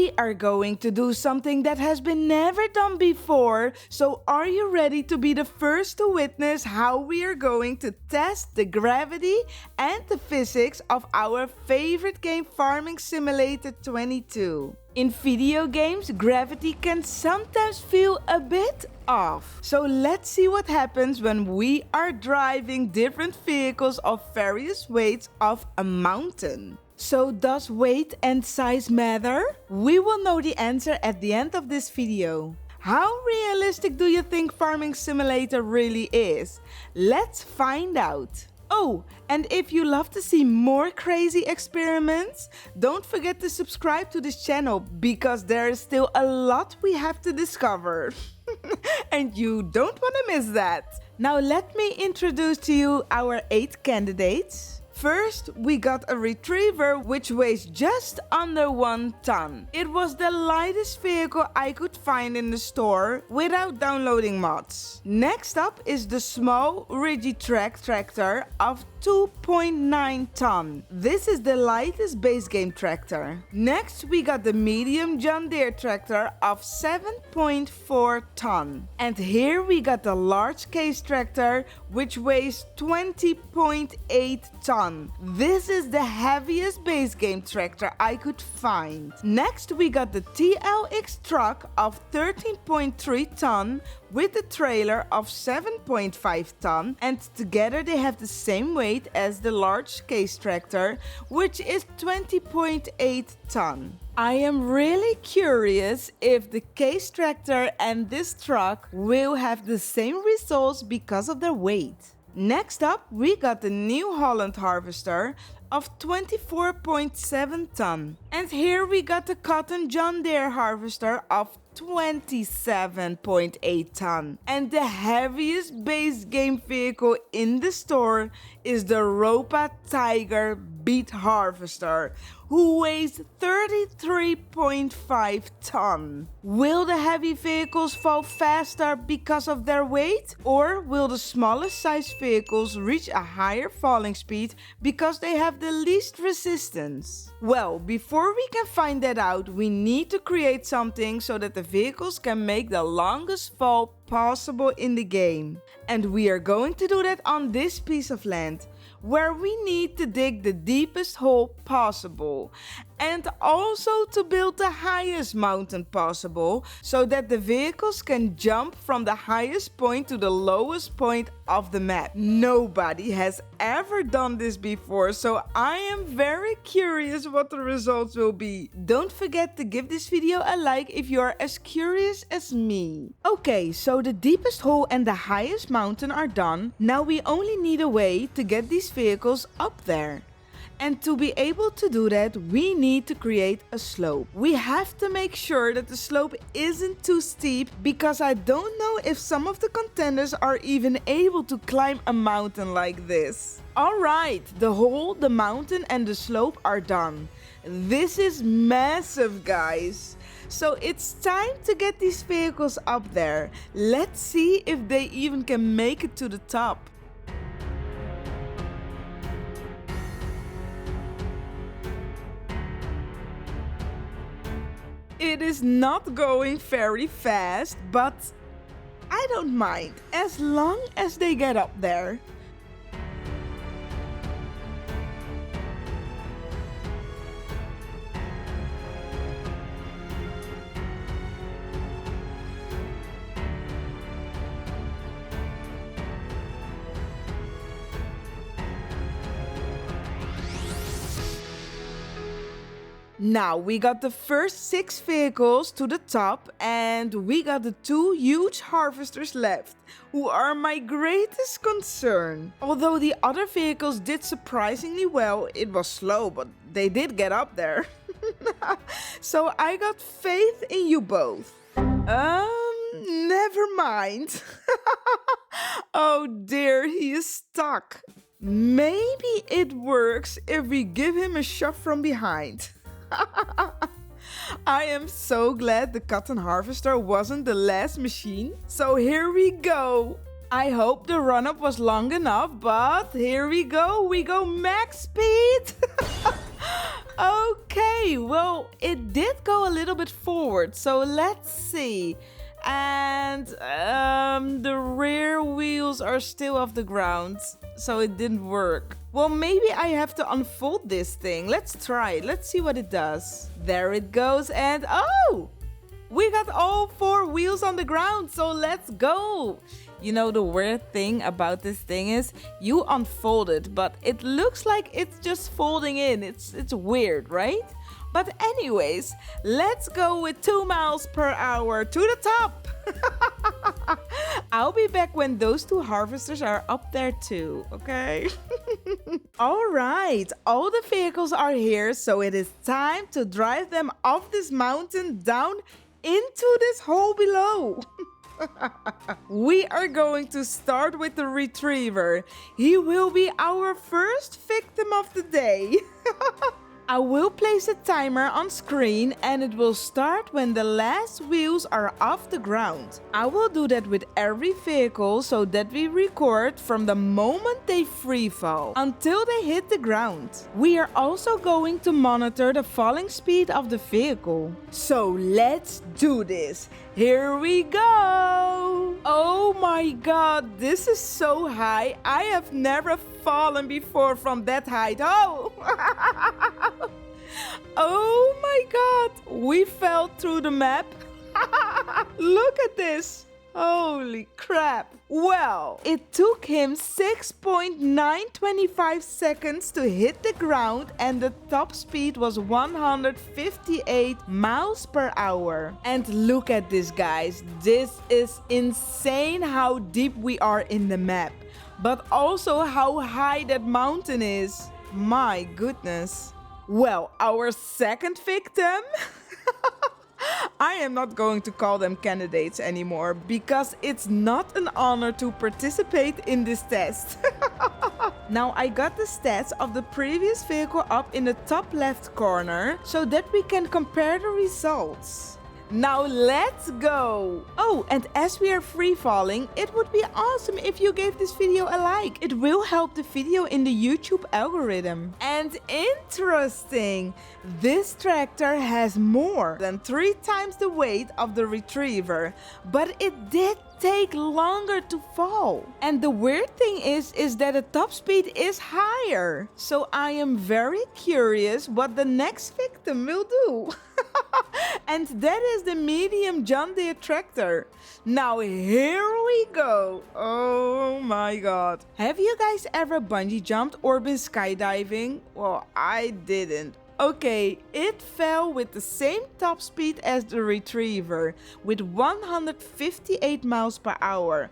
We are going to do something that has been never done before, so are you ready to be the first to witness how we are going to test the gravity and the physics of our favorite game, Farming Simulator 22? In video games, gravity can sometimes feel a bit off. So let's see what happens when we are driving different vehicles of various weights of a mountain. So does weight and size matter? We will know the answer at the end of this video. How realistic do you think Farming Simulator really is? Let's find out. Oh, and if you love to see more crazy experiments, don't forget to subscribe to this channel because there is still a lot we have to discover. And you don't want to miss that. Now let me introduce to you our 8 candidates. First, we got a retriever which weighs just under 1 ton. It was the lightest vehicle I could find in the store without downloading mods. Next up is the small Rigitrack tractor of 2.9 ton. This is the lightest base game tractor. Next, we got the medium John Deere tractor of 7.4 ton. And here we got the large case tractor which weighs 20.8 ton. This is the heaviest base game tractor I could find. Next we got the TLX truck of 13.3 ton with a trailer of 7.5 ton, and together they have the same weight as the large case tractor, which is 20.8 ton. I am really curious if the case tractor and this truck will have the same results because of their weight. Next up, we got the New Holland harvester of 24.7 ton. And here we got the cotton John Deere harvester of 27.8 ton. And the heaviest base game vehicle in the store is the Ropa Tiger Beet harvester, who weighs 33.5 ton. Will the heavy vehicles fall faster because of their weight? Or will the smallest size vehicles reach a higher falling speed because they have the least resistance? Well, before we can find that out, we need to create something so that the vehicles can make the longest fall possible in the game. And we are going to do that on this piece of land, where we need to dig the deepest hole possible, and also to build the highest mountain possible so that the vehicles can jump from the highest point to the lowest point of the map. Nobody has ever done this before, so I am very curious what the results will be. Don't forget to give this video a like if you are as curious as me. Okay, so the deepest hole and the highest mountain are done. Now we only need a way to get these vehicles up there. And to be able to do that, we need to create a slope. We have to make sure that the slope isn't too steep, because I don't know if some of the contenders are even able to climb a mountain like this. Alright, the hole, the mountain and the slope are done. This is massive, guys. So it's time to get these vehicles up there. Let's see if they even can make it to the top. It is not going very fast, but I don't mind as long as they get up there. Now we got the first 6 vehicles to the top, and we got the 2 huge harvesters left, who are my greatest concern. Although the other vehicles did surprisingly well, it was slow, but they did get up there. So I got faith in you both. Never mind. Oh dear, he is stuck. Maybe it works if we give him a shove from behind. I am so glad the cotton harvester wasn't the last machine. So here we go. I hope the run-up was long enough, but here we go max speed. Okay, well, it did go a little bit forward, so let's see. And the rear wheels are still off the ground, so it didn't work. Well, maybe I have to unfold this thing. Let's try it. Let's see what it does. There it goes, and oh! We got all 4 wheels on the ground, so let's go. You know, the weird thing about this thing is you unfold it, but it looks like it's just folding in. It's weird, right? But anyways, let's go with 2 miles per hour to the top. I'll be back when those 2 harvesters are up there too, okay? All right, all the vehicles are here, so it is time to drive them off this mountain down into this hole below. We are going to start with the retriever. He will be our first victim of the day. I will place a timer on screen and it will start when the last wheels are off the ground. I will do that with every vehicle so that we record from the moment they free fall until they hit the ground. We are also going to monitor the falling speed of the vehicle. So let's do this. Here we go! Oh my god, this is so high. I have never fallen before from that height. Oh! Oh my god, we fell through the map. Look at this. Holy crap. Well, it took him 6.925 seconds to hit the ground and the top speed was 158 miles per hour. And look at this, guys. This is insane how deep we are in the map, but also how high that mountain is. My goodness. Well, our second victim... I am not going to call them candidates anymore because it's not an honor to participate in this test. Now I got the stats of the previous vehicle up in the top left corner so that we can compare the results. Now let's go! Oh, and as we are free falling, it would be awesome if you gave this video a like. It will help the video in the YouTube algorithm. And interesting! This tractor has more than 3 times the weight of the retriever, but it did take longer to fall. And the weird thing is that the top speed is higher. So I am very curious what the next victim will do. And that is the medium John Deere tractor. Now here we go. Oh my god. Have you guys ever bungee jumped or been skydiving? Well, I didn't. Okay, it fell with the same top speed as the retriever, with 158 miles per hour.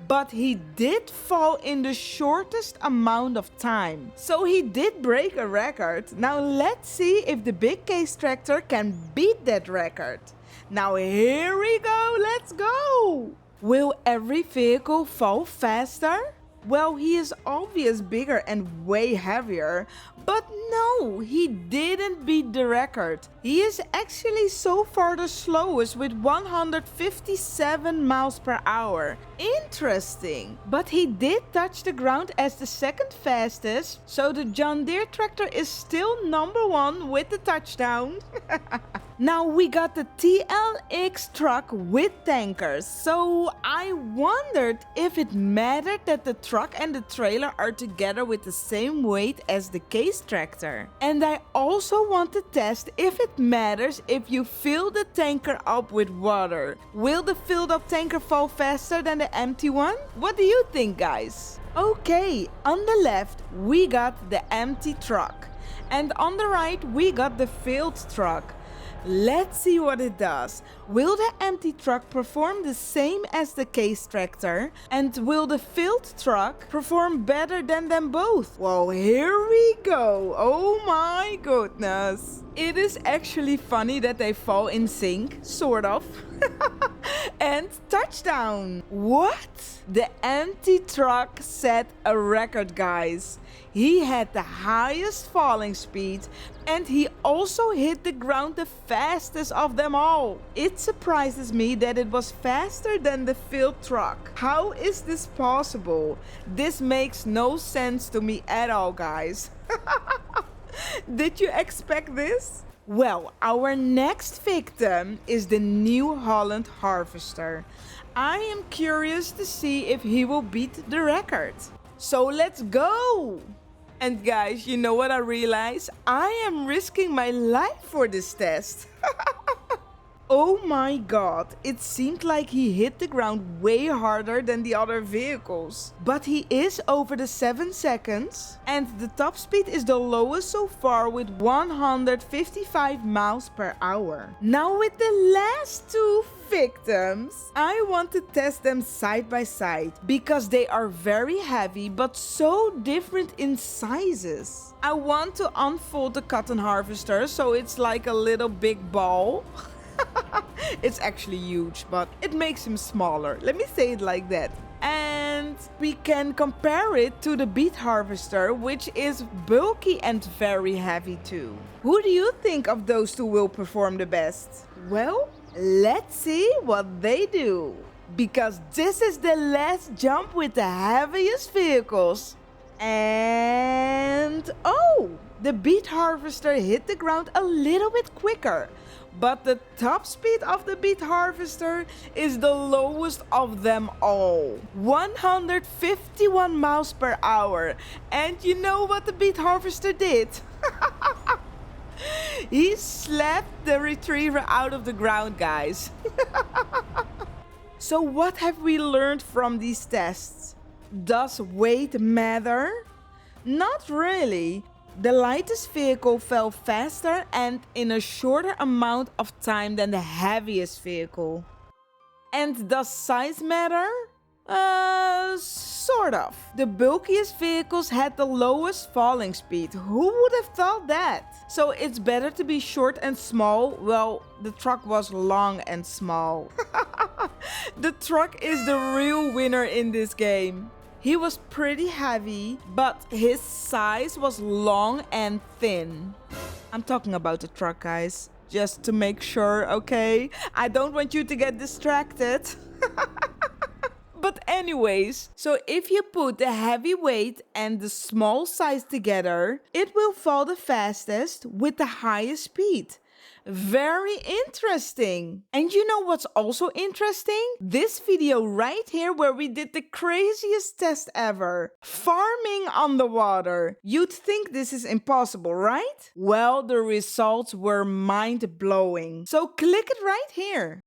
But he did fall in the shortest amount of time. So he did break a record. Now let's see if the big case tractor can beat that record. Now here we go, let's go! Will every vehicle fall faster? Well, he is obviously bigger and way heavier, but no, he didn't beat the record. He is actually so far the slowest with 157 miles per hour. Interesting. But he did touch the ground as the second fastest, so the John Deere tractor is still number 1 with the touchdown. Now we got the TLX truck with tankers, so I wondered if it mattered that the truck and the trailer are together with the same weight as the case tractor. And I also want to test if it matters if you fill the tanker up with water. Will the filled up tanker fall faster than the empty one? What do you think, guys? Okay, on the left we got the empty truck, and on the right we got the filled truck. Let's see what it does. Will the empty truck perform the same as the case tractor? And will the filled truck perform better than them both? Well, here we go. Oh my goodness. It is actually funny that they fall in sync, sort of. And touchdown. What? The empty truck set a record, guys. He had the highest falling speed and he also hit the ground the fastest of them all. It surprises me that it was faster than the filled truck. How is this possible? This makes no sense to me at all, guys. Did you expect this? Well, our next victim is the New Holland harvester. I am curious to see if he will beat the record. So let's go! And guys, you know what I realized? I am risking my life for this test. Oh my god, it seemed like he hit the ground way harder than the other vehicles. But he is over the 7 seconds and the top speed is the lowest so far with 155 miles per hour. Now with the last two victims, I want to test them side by side because they are very heavy but so different in sizes. I want to unfold the cotton harvester so it's like a little big ball. It's actually huge, but it makes him smaller. Let me say it like that. And we can compare it to the beet harvester, which is bulky and very heavy too. Who do you think of those two will perform the best? Well, let's see what they do. Because this is the last jump with the heaviest vehicles. And oh, the beet harvester hit the ground a little bit quicker. But the top speed of the beet harvester is the lowest of them all. 151 miles per hour. And you know what the beet harvester did? He slapped the retriever out of the ground, guys. So what have we learned from these tests? Does weight matter? Not really. The lightest vehicle fell faster and in a shorter amount of time than the heaviest vehicle. And does size matter? Sort of. The bulkiest vehicles had the lowest falling speed. Who would have thought that? So it's better to be short and small. Well, the truck was long and small. The truck is the real winner in this game. He was pretty heavy, but his size was long and thin. I'm talking about the truck, guys. Just to make sure, okay? I don't want you to get distracted. But anyways, so if you put the heavy weight and the small size together, it will fall the fastest with the highest speed. Very interesting. And you know what's also interesting? This video right here where we did the craziest test ever. Farming on the water. You'd think this is impossible, right? Well, the results were mind-blowing. So click it right here.